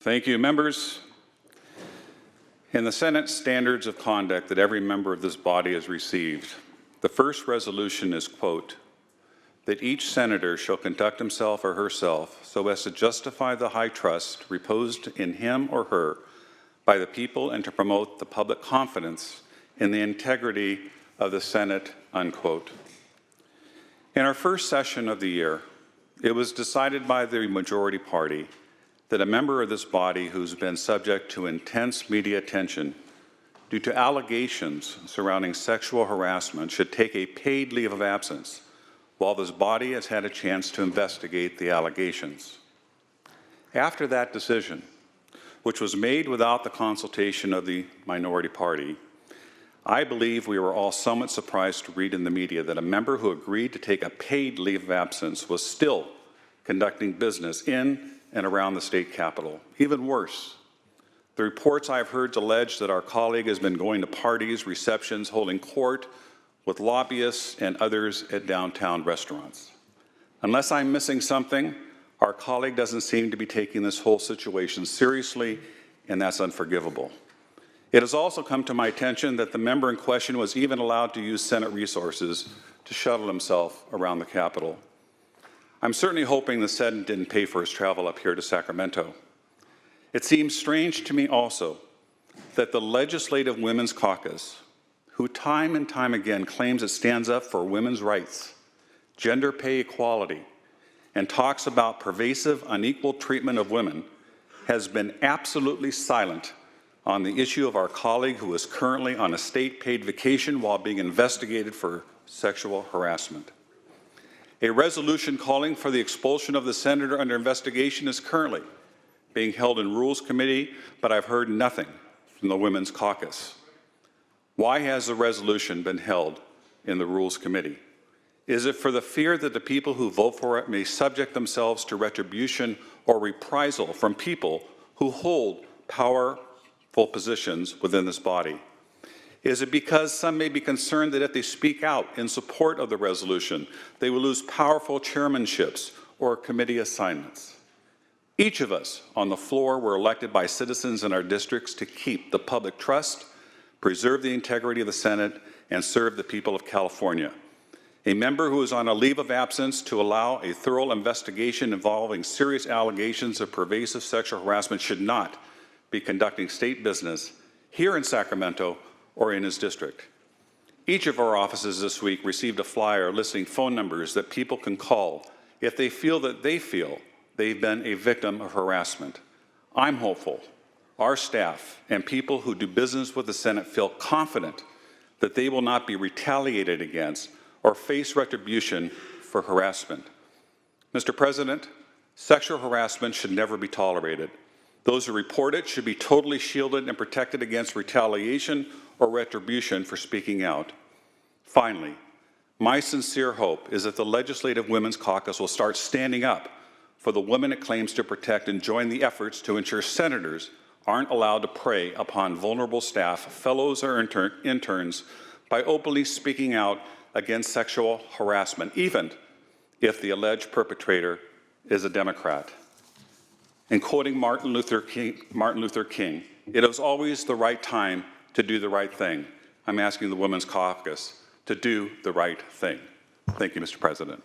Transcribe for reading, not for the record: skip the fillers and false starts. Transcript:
Thank you, members. In the Senate standards of conduct that every member of this body has received, the first resolution is, quote, that each senator shall conduct himself or herself so as to justify the high trust reposed in him or her by the people and to promote the public confidence in the integrity of the Senate, unquote. In our first session of the year, it was decided by the majority party that a member of this body who's been subject to intense media attention due to allegations surrounding sexual harassment should take a paid leave of absence while this body has had a chance to investigate the allegations. After that decision, which was made without the consultation of the minority party, I believe we were all somewhat surprised to read in the media that a member who agreed to take a paid leave of absence was still conducting business in and around the state capitol. Even worse, the reports I've heard allege that our colleague has been going to parties, receptions, holding court with lobbyists and others at downtown restaurants. Unless I'm missing something, our colleague doesn't seem to be taking this whole situation seriously, and that's unforgivable. It has also come to my attention that the member in question was even allowed to use Senate resources to shuttle himself around the Capitol. I'm certainly hoping the Senate didn't pay for his travel up here to Sacramento. It seems strange to me also that the Legislative Women's Caucus, who time and time again claims it stands up for women's rights, gender pay equality, and talks about pervasive unequal treatment of women, has been absolutely silent on the issue of our colleague who is currently on a state-paid vacation while being investigated for sexual harassment. A resolution calling for the expulsion of the senator under investigation is currently being held in Rules Committee, but I've heard nothing from the Women's Caucus. Why has the resolution been held in the Rules Committee? Is it for the fear that the people who vote for it may subject themselves to retribution or reprisal from people who hold powerful positions within this body? Is it because some may be concerned that if they speak out in support of the resolution, they will lose powerful chairmanships or committee assignments? Each of us on the floor were elected by citizens in our districts to keep the public trust, preserve the integrity of the Senate, and serve the people of California. A member who is on a leave of absence to allow a thorough investigation involving serious allegations of pervasive sexual harassment should not be conducting state business here in Sacramento or in his district. Each of our offices this week received a flyer listing phone numbers that people can call if they feel they've been a victim of harassment. I'm hopeful our staff and people who do business with the Senate feel confident that they will not be retaliated against or face retribution for harassment. Mr. President, sexual harassment should never be tolerated. Those who report it should be totally shielded and protected against retaliation or retribution for speaking out. Finally, my sincere hope is that the Legislative Women's Caucus will start standing up for the women it claims to protect and join the efforts to ensure senators aren't allowed to prey upon vulnerable staff, fellows, or interns by openly speaking out against sexual harassment, even if the alleged perpetrator is a Democrat. In quoting Martin Luther King, it is always the right time to do the right thing. I'm asking the Women's Caucus to do the right thing. Thank you, Mr. President.